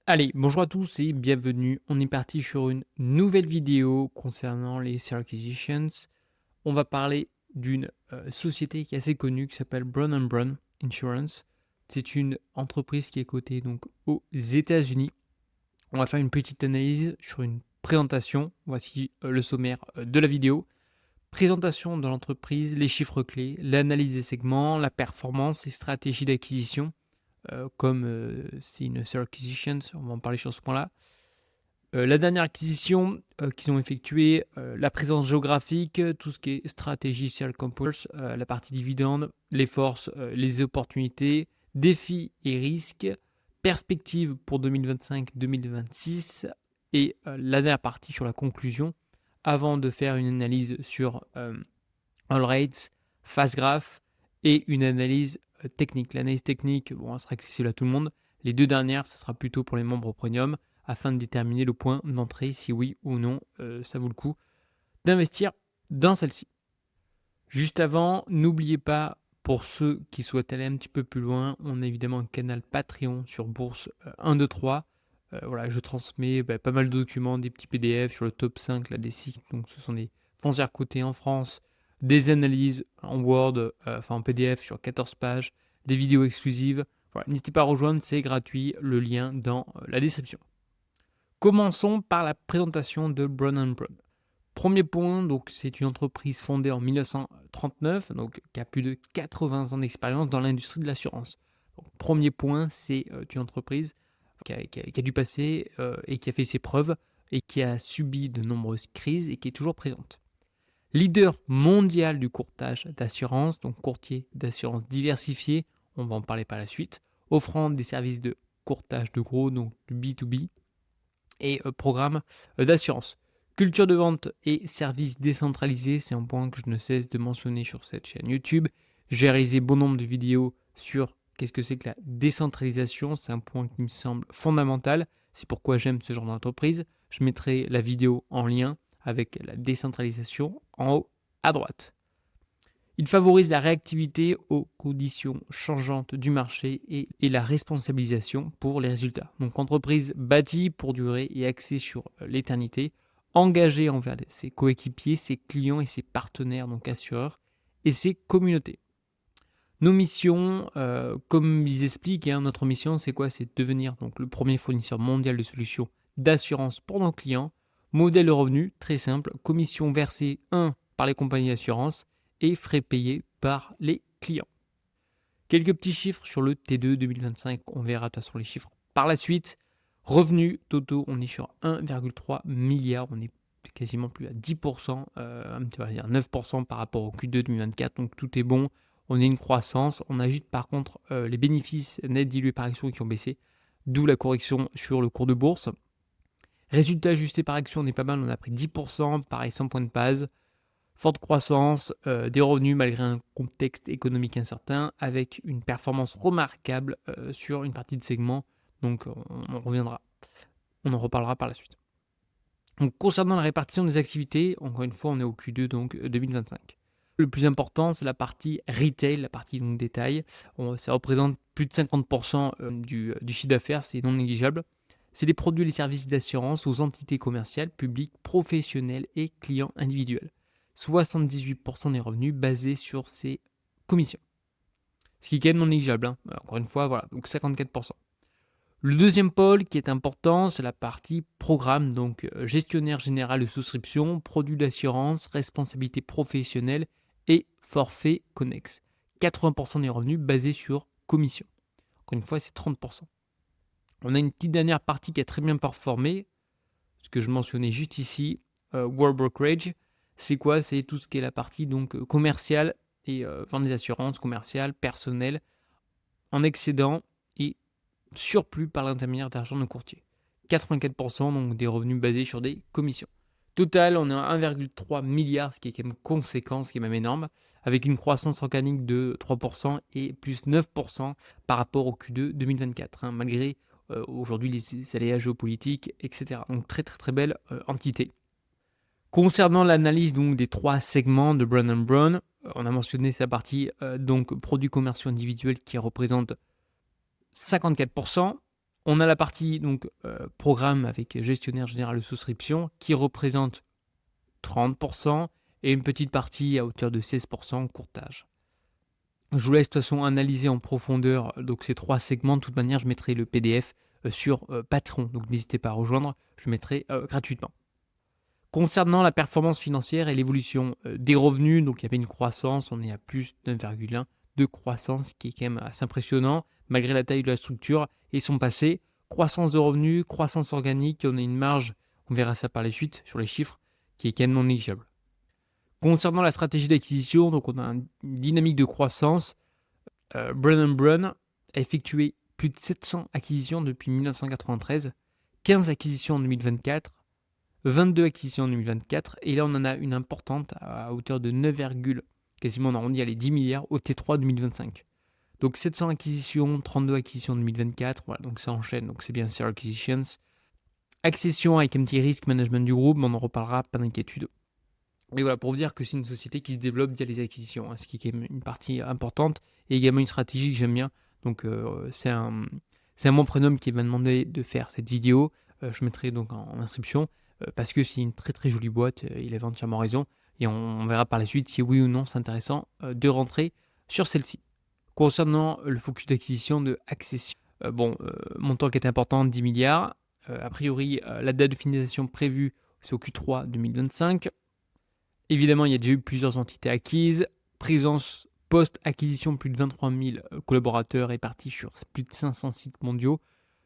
Allez, bonjour à tous et bienvenue. On est parti sur une nouvelle vidéo concernant les Share Acquisitions. On va parler d'une société qui est assez connue qui s'appelle Brown Brown Insurance. C'est une entreprise qui est cotée donc aux États-Unis. On va faire une petite analyse sur une présentation. Voici le sommaire de la vidéo. Présentation de l'entreprise, les chiffres clés, l'analyse des segments, la performance et stratégie d'acquisition. Comme c'est une Share Acquisitions, on va en parler sur ce point-là. La dernière acquisition qu'ils ont effectuée, la présence géographique, tout ce qui est stratégie Share Composers, la partie dividende, les forces, les opportunités, défis et risques, perspectives pour 2025-2026 et la dernière partie sur la conclusion, avant de faire une analyse sur All Rates, Fast Graph et une analyse technique. L'analyse technique, bon, elle sera accessible à tout le monde. Les deux dernières, ce sera plutôt pour les membres premium afin de déterminer le point d'entrée, si oui ou non ça vaut le coup d'investir dans celle-ci. Juste avant, n'oubliez pas, pour ceux qui souhaitent aller un petit peu plus loin, on a évidemment un canal Patreon sur Bourse 1, 2, 3. Voilà, je transmets pas mal de documents, des petits PDF sur le top 5 là, des sites. Donc ce sont des foncières cotées en France, des analyses en Word, enfin en PDF sur 14 pages, des vidéos exclusives. Voilà, n'hésitez pas à rejoindre, c'est gratuit, le lien dans la description. Commençons par la présentation de Brown Brown. Premier point, donc c'est une entreprise fondée en 1939, donc qui a plus de 80 ans d'expérience dans l'industrie de l'assurance. Donc, premier point, c'est une entreprise qui a dû passer et qui a fait ses preuves et qui a subi de nombreuses crises et qui est toujours présente. Leader mondial du courtage d'assurance, donc courtier d'assurance diversifié, on va en parler par la suite, offrant des services de courtage de gros, donc du B2B, et programme d'assurance. Culture de vente et services décentralisés, c'est un point que je ne cesse de mentionner sur cette chaîne YouTube. J'ai réalisé bon nombre de vidéos sur qu'est-ce que c'est que la décentralisation, c'est un point qui me semble fondamental. C'est pourquoi j'aime ce genre d'entreprise. Je mettrai la vidéo en lien avec la décentralisation en haut à droite. Il favorise la réactivité aux conditions changeantes du marché et la responsabilisation pour les résultats. Donc entreprise bâtie pour durer et axée sur l'éternité, engagée envers ses coéquipiers, ses clients et ses partenaires, donc assureurs, et ses communautés. Nos missions, comme ils expliquent, notre mission c'est quoi? C'est de devenir donc le premier fournisseur mondial de solutions d'assurance pour nos clients. Modèle de revenu, très simple, commission versée 1 par les compagnies d'assurance et frais payés par les clients. Quelques petits chiffres sur le T2 2025, on verra de toute façon les chiffres par la suite. Revenus totaux, on est sur 1,3 milliard, on est quasiment plus à 10%, un petit peu dire 9% par rapport au Q2 2024, donc tout est bon. On a une croissance, on ajoute par contre les bénéfices nets dilués par action qui ont baissé, d'où la correction sur le cours de bourse. Résultat ajusté par action, on est pas mal, on a pris 10%, pareil 100 points de base. Forte croissance, des revenus malgré un contexte économique incertain, avec une performance remarquable sur une partie de segment. Donc on reviendra, on en reparlera par la suite. Donc concernant la répartition des activités, encore une fois on est au Q2 donc 2025. Le plus important c'est la partie retail, la partie donc détail. Ça représente plus de 50% du chiffre d'affaires, c'est non négligeable. C'est des produits et les services d'assurance aux entités commerciales, publiques, professionnelles et clients individuels. 78% des revenus basés sur ces commissions. Ce qui est quand même non négligeable. Encore une fois, voilà, donc 54%. Le deuxième pôle qui est important, c'est la partie programme, donc gestionnaire général de souscription, produits d'assurance, responsabilité professionnelle et forfait connexe. 80% des revenus basés sur commission. Encore une fois, c'est 30%. On a une petite dernière partie qui a très bien performé, ce que je mentionnais juste ici, World Brokerage. C'est quoi? C'est tout ce qui est la partie donc commerciale et vente des assurances commerciales, personnelles, en excédent et surplus par l'intermédiaire d'argent de courtier. 84% donc des revenus basés sur des commissions. Total, on est à 1,3 milliard, ce qui est quand même conséquent, ce qui est même énorme, avec une croissance organique de 3% et plus 9% par rapport au Q2 2024, malgré aujourd'hui les aléas géopolitiques, etc. Donc très très très belle entité. Concernant l'analyse donc des trois segments de Brown Brown, on a mentionné sa partie donc produits commerciaux individuels qui représente 54%. On a la partie donc programme avec gestionnaire général de souscription qui représente 30% et une petite partie à hauteur de 16% courtage. Je vous laisse de toute façon analyser en profondeur donc ces 3 segments. De toute manière, je mettrai le PDF sur Patreon, donc n'hésitez pas à rejoindre, je mettrai gratuitement. Concernant la performance financière et l'évolution des revenus, donc il y avait une croissance, on est à plus de 9,1 de croissance, qui est quand même assez impressionnant, malgré la taille de la structure et son passé. Croissance de revenus, croissance organique, on a une marge, on verra ça par la suite sur les chiffres, qui est quand même non négligeable. Concernant la stratégie d'acquisition, donc on a une dynamique de croissance. Brown & Brown a effectué plus de 700 acquisitions depuis 1993, 15 acquisitions en 2024, 22 acquisitions en 2024, et là on en a une importante à hauteur de 9, quasiment on arrondit à les 10 milliards au T3 2025. Donc 700 acquisitions, 32 acquisitions en 2024, voilà, donc ça enchaîne, donc c'est bien Seller Acquisitions. Accession avec un petit risk management du groupe, mais on en reparlera, pas d'inquiétude. Et voilà, pour vous dire que c'est une société qui se développe via les acquisitions, ce qui est quand même une partie importante, et également une stratégie que j'aime bien. Donc c'est un mon prénom qui m'a demandé de faire cette vidéo, je mettrai donc en inscription, parce que c'est une très très jolie boîte, il avait entièrement raison, et on verra par la suite si oui ou non c'est intéressant de rentrer sur celle-ci. Concernant le focus d'acquisition de Accession, montant qui était important, 10 milliards, a priori la date de finalisation prévue c'est au Q3 2025. Évidemment, il y a déjà eu plusieurs entités acquises, présence post-acquisition, plus de 23 000 collaborateurs répartis sur plus de 500 sites mondiaux.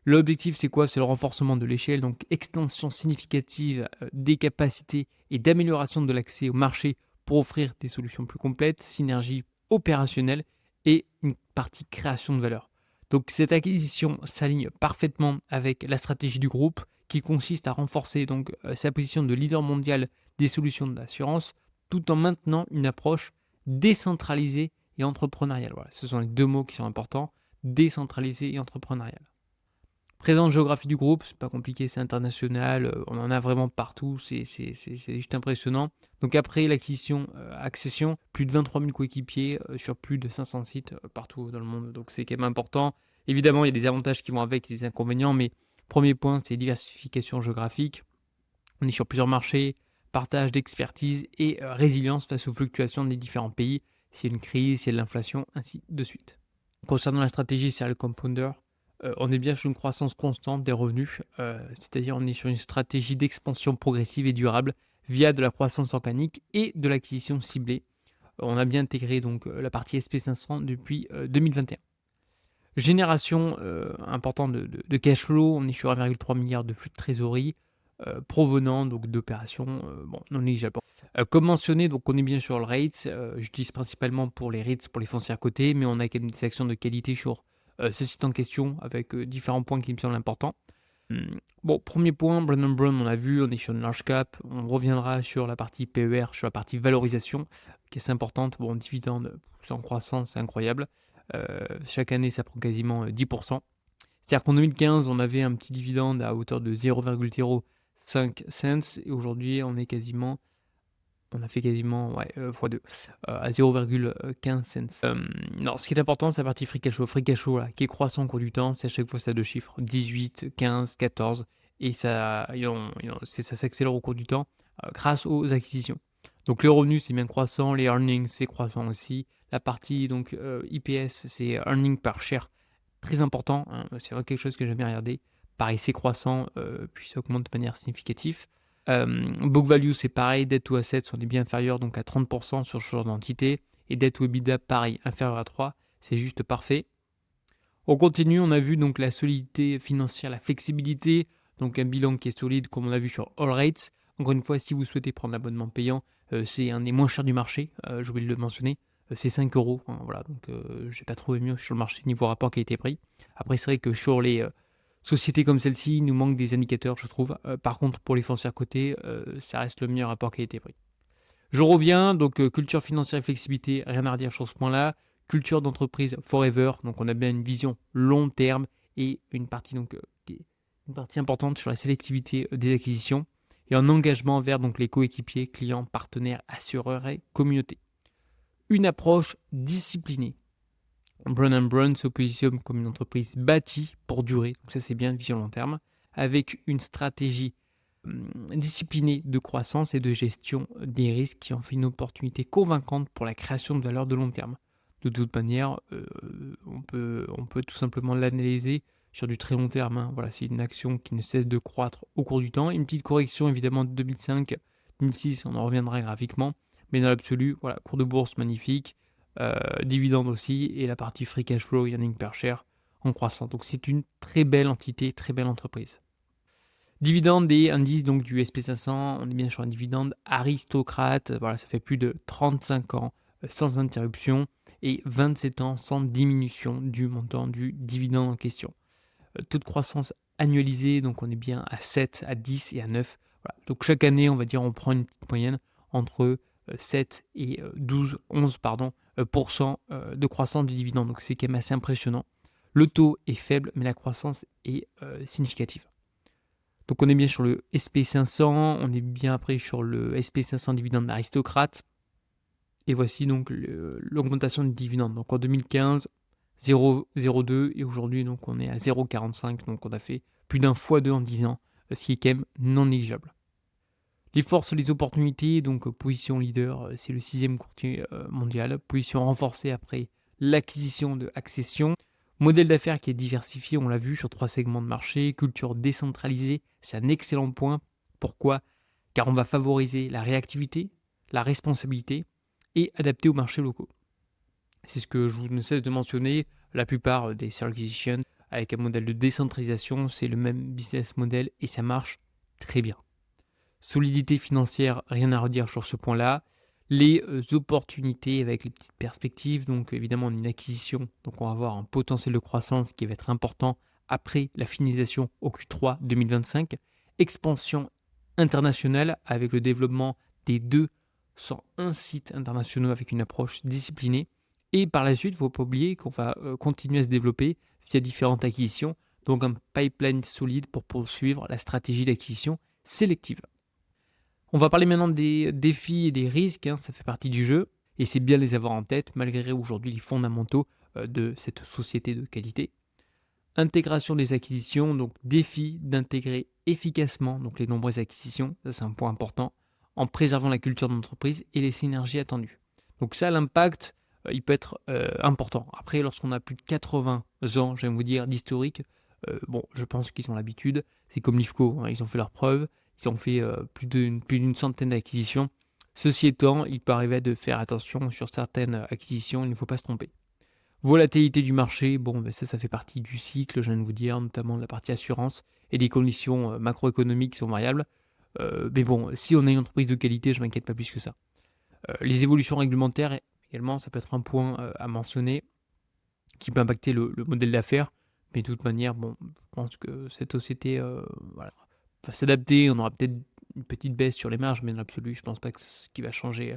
L'objectif, c'est quoi? C'est le renforcement de l'échelle, donc extension significative des capacités et d'amélioration de l'accès au marché pour offrir des solutions plus complètes, synergie opérationnelle et une partie création de valeur. Donc cette acquisition s'aligne parfaitement avec la stratégie du groupe qui consiste à renforcer donc sa position de leader mondial des solutions d'assurance tout en maintenant une approche décentralisée et entrepreneuriale. Voilà, ce sont les 2 mots qui sont importants, décentralisé et entrepreneurial. Présence géographique du groupe, c'est pas compliqué, c'est international, on en a vraiment partout, c'est juste impressionnant. Donc après l'acquisition, Accession, plus de 23 000 coéquipiers sur plus de 500 sites partout dans le monde, donc c'est quand même important. Évidemment, il y a des avantages qui vont avec et des inconvénients, mais premier point, c'est diversification géographique. On est sur plusieurs marchés, partage d'expertise et résilience face aux fluctuations des différents pays, s'il y a une crise, s'il y a de l'inflation, ainsi de suite. Concernant la stratégie Serial Compounder, on est bien sur une croissance constante des revenus, c'est-à-dire on est sur une stratégie d'expansion progressive et durable via de la croissance organique et de l'acquisition ciblée. On a bien intégré donc la partie SP500 depuis 2021. Génération importante de cash flow, on est sur 1,3 milliard de flux de trésorerie provenant donc d'opérations non négligeables. Comme mentionné, donc on est bien sur le REITs, j'utilise principalement pour les REITs, pour les foncières cotées, mais on a quand même des actions de qualité sur ce site en question avec différents points qui me semblent importants. Bon, premier point, Brown & Brown, on l'a vu, on est sur une large cap, on reviendra sur la partie PER, sur la partie valorisation, qui est assez importante. Bon, dividende, c'est en croissance, c'est incroyable. Chaque année, ça prend quasiment 10%. C'est-à-dire qu'en 2015, on avait un petit dividende à hauteur de 0,05 cents, et aujourd'hui, on a fait quasiment x2 à 0,15 cents. Non, ce qui est important, c'est la partie free cash flow. Free cash flow, là, qui est croissant au cours du temps, c'est à chaque fois ça 2 chiffres, 18, 15, 14, et ça s'accélère au cours du temps grâce aux acquisitions. Donc les revenus, c'est bien croissant, les earnings, c'est croissant aussi. La partie donc IPS, c'est earning par share, très important, hein, c'est vraiment quelque chose que j'aime bien regarder. Pareil, c'est croissant, puis ça augmente de manière significative. Book value, c'est pareil, debt to assets, on est bien inférieur donc à 30% sur ce genre d'entité. Et debt to EBITDA, pareil, inférieur à 3, c'est juste parfait. On continue, on a vu donc la solidité financière, la flexibilité, donc un bilan qui est solide comme on a vu sur All Rates. Encore une fois, si vous souhaitez prendre l'abonnement payant, c'est un des moins chers du marché, je voulais le mentionner, c'est 5 euros. Hein, voilà, donc j'ai pas trouvé mieux sur le marché niveau rapport qualité-prix. Après, c'est vrai que sur les sociétés comme celle-ci, il nous manque des indicateurs, je trouve. Par contre, pour les foncières cotées, ça reste le meilleur rapport qualité-prix. Je reviens, donc culture financière et flexibilité, rien à redire sur ce point-là. Culture d'entreprise forever, donc on a bien une vision long terme et une partie, qui est une partie importante sur la sélectivité des acquisitions et un engagement vers donc, les coéquipiers, clients, partenaires, assureurs et communautés. Une approche disciplinée. Brown Brown se positionne comme une entreprise bâtie pour durer, donc ça c'est bien, vision long terme, avec une stratégie disciplinée de croissance et de gestion des risques qui en fait une opportunité convaincante pour la création de valeur de long terme. De toute manière, on peut tout simplement l'analyser sur du très long terme, hein. Voilà, c'est une action qui ne cesse de croître au cours du temps. Une petite correction évidemment de 2005-2006, on en reviendra graphiquement, mais dans l'absolu, voilà, cours de bourse magnifique, dividendes aussi et la partie free cash flow et earnings per share en croissant. Donc c'est une très belle entité, très belle entreprise. Dividende des indices donc du SP500, on est bien sur un dividende aristocrate, voilà, ça fait plus de 35 ans sans interruption et 27 ans sans diminution du montant du dividende en question. Taux de croissance annualisé, donc on est bien à 7, à 10 et à 9. Voilà. Donc chaque année, on va dire, on prend une petite moyenne entre 7 et 12, 11 pardon, pourcents, de croissance du dividende. Donc c'est quand même assez impressionnant. Le taux est faible, mais la croissance est significative. Donc on est bien sur le SP500, on est bien après sur le SP500 dividende aristocrate. Et voici donc l'augmentation du dividende. Donc en 2015, 0,02 et aujourd'hui donc on est à 0,45. Donc on a fait plus d'un fois 2 en 10 ans, ce qui est quand même non négligeable. Les forces et les opportunités, donc position leader, c'est le 6e courtier mondial. Position renforcée après l'acquisition de Accession. Modèle d'affaires qui est diversifié, on l'a vu, sur 3 segments de marché. Culture décentralisée, c'est un excellent point. Pourquoi ? Car on va favoriser la réactivité, la responsabilité et adapter aux marchés locaux. C'est ce que je ne cesse de mentionner. La plupart des Seller Acquisition avec un modèle de décentralisation, c'est le même business model et ça marche très bien. Solidité financière, rien à redire sur ce point-là. Les opportunités avec les petites perspectives, donc évidemment on a une acquisition, donc on va avoir un potentiel de croissance qui va être important après la finalisation au Q3 2025. Expansion internationale avec le développement des 201 sites internationaux avec une approche disciplinée. Et par la suite, il ne faut pas oublier qu'on va continuer à se développer via différentes acquisitions, donc un pipeline solide pour poursuivre la stratégie d'acquisition sélective. On va parler maintenant des défis et des risques, hein, ça fait partie du jeu, et c'est bien de les avoir en tête, malgré aujourd'hui les fondamentaux de cette société de qualité. Intégration des acquisitions, donc défi d'intégrer efficacement donc les nombreuses acquisitions, ça c'est un point important, en préservant la culture d'entreprise et les synergies attendues. Donc ça, l'impact, il peut être important. Après, lorsqu'on a plus de 80 ans, j'aime vous dire, d'historique, bon, je pense qu'ils ont l'habitude, c'est comme l'IFCO, hein, ils ont fait leurs preuves, ils ont fait plus d'une centaine d'acquisitions. Ceci étant, il peut arriver de faire attention sur certaines acquisitions, il ne faut pas se tromper. Volatilité du marché, bon, ben ça fait partie du cycle, je viens de vous dire, notamment de la partie assurance et des conditions macroéconomiques qui sont variables. Mais bon, si on a une entreprise de qualité, je ne m'inquiète pas plus que ça. Les évolutions réglementaires, également, ça peut être un point à mentionner qui peut impacter le modèle d'affaires. Mais de toute manière, bon, je pense que cette société voilà, va s'adapter. On aura peut-être une petite baisse sur les marges, mais dans l'absolu, je ne pense pas que c'est ce qui va changer.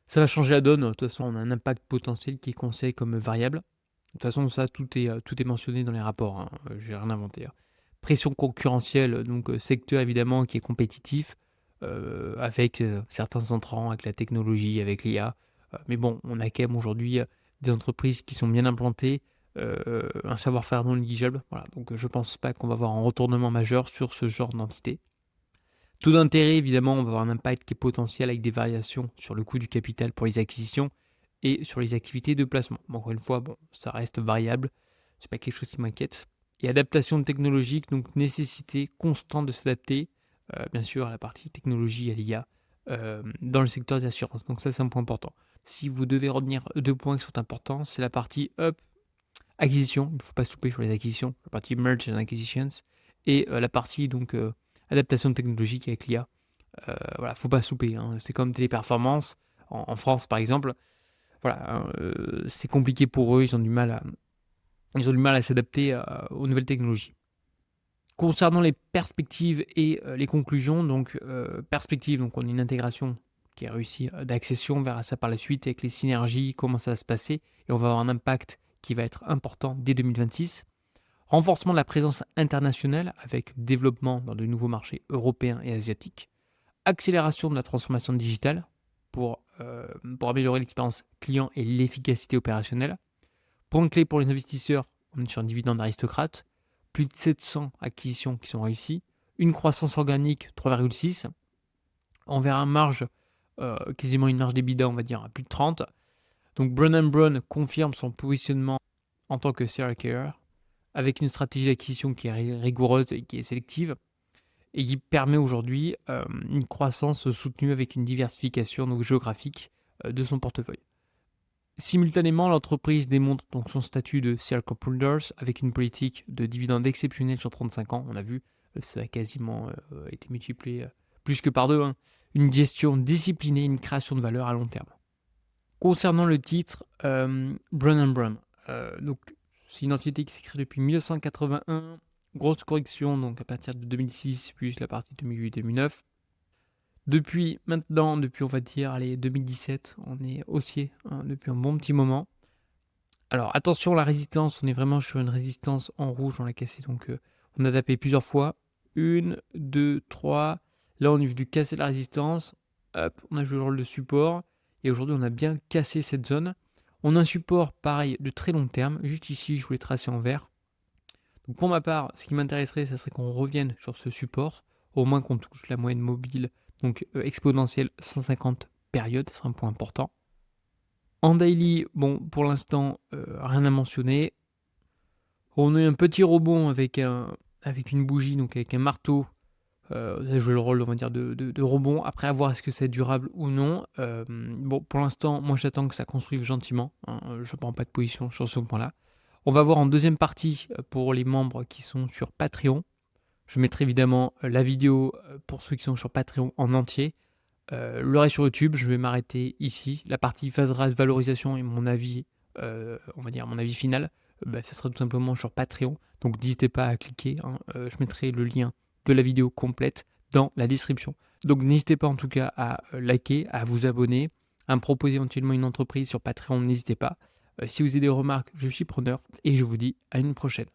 Ça va changer la donne. De toute façon, on a un impact potentiel qui est considéré comme variable. De toute façon, ça, tout est mentionné dans les rapports, hein. J'ai rien inventé, hein. Pression concurrentielle, donc secteur évidemment qui est compétitif, avec certains entrants, avec la technologie, avec l'IA. Mais bon, on a quand même aujourd'hui des entreprises qui sont bien implantées, un savoir-faire non négligeable. Voilà, donc je pense pas qu'on va avoir un retournement majeur sur ce genre d'entité. Taux d'intérêt, évidemment, on va avoir un impact qui est potentiel avec des variations sur le coût du capital pour les acquisitions et sur les activités de placement. Bon, encore une fois, bon, ça reste variable, c'est pas quelque chose qui m'inquiète. Et adaptation technologique, donc nécessité constante de s'adapter, bien sûr, à la partie technologie, à l'IA, dans le secteur des assurances. Donc ça, c'est un point important. Si vous devez retenir 2 points qui sont importants, c'est la partie acquisition, il ne faut pas se louper sur les acquisitions, la partie merge and acquisitions, et la partie donc adaptation technologique avec l'IA. Voilà, faut pas se louper, hein. C'est comme Téléperformance en France par exemple. Voilà, hein, c'est compliqué pour eux, ils ont du mal à s'adapter aux nouvelles technologies. Concernant les perspectives et les conclusions, donc perspectives, donc on a une intégration qui est réussie d'Accession, on verra ça par la suite avec les synergies, comment ça va se passer, et on va avoir un impact qui va être important dès 2026. Renforcement de la présence internationale avec développement dans de nouveaux marchés européens et asiatiques. Accélération de la transformation digitale pour améliorer l'expérience client et l'efficacité opérationnelle. Point clé pour les investisseurs, on est sur un dividende aristocrate, plus de 700 acquisitions qui sont réussies, une croissance organique 3,6, on verra quasiment une marge d'EBITDA, on va dire, à plus de 30. Donc Brown Brown confirme son positionnement en tant que serial killer, avec une stratégie d'acquisition qui est rigoureuse et qui est sélective, et qui permet aujourd'hui une croissance soutenue avec une diversification donc, géographique de son portefeuille. Simultanément, l'entreprise démontre donc son statut de serial compounders avec une politique de dividendes exceptionnelle sur 35 ans. On a vu, ça a quasiment été multiplié plus que par deux. Hein. Une gestion disciplinée, une création de valeur à long terme. Concernant le titre, Brown Brown, donc c'est une entité qui s'est créée depuis 1981. Grosse correction donc à partir de 2006 plus la partie 2008-2009. Depuis on va dire 2017, on est haussier depuis un bon petit moment. Alors attention, la résistance, on est vraiment sur une résistance en rouge, on l'a cassé, donc on a tapé plusieurs fois. 1, 2, 3, là on est venu casser la résistance, hop, on a joué le rôle de support, et aujourd'hui on a bien cassé cette zone. On a un support pareil de très long terme, juste ici je voulais tracer en vert. Donc pour ma part, ce qui m'intéresserait, ça serait qu'on revienne sur ce support, au moins qu'on touche la moyenne mobile, donc exponentielle 150 périodes, c'est un point important. En daily, bon, pour l'instant, rien à mentionner. On a eu un petit rebond avec une bougie, donc avec un marteau. Ça a joué le rôle, on va dire, de rebond. Après, à voir est-ce que c'est durable ou non. Bon, pour l'instant, moi, j'attends que ça construise gentiment. Hein, je ne prends pas de position sur ce point-là. On va voir en deuxième partie pour les membres qui sont sur Patreon. Je mettrai évidemment la vidéo pour ceux qui sont sur Patreon en entier. Le reste sur YouTube, je vais m'arrêter ici. La partie phase valorisation et mon avis, on va dire mon avis final, ça sera tout simplement sur Patreon. Donc n'hésitez pas à cliquer. Hein. Je mettrai le lien de la vidéo complète dans la description. Donc n'hésitez pas en tout cas à liker, à vous abonner, à me proposer éventuellement une entreprise sur Patreon, n'hésitez pas. Si vous avez des remarques, je suis preneur et je vous dis à une prochaine.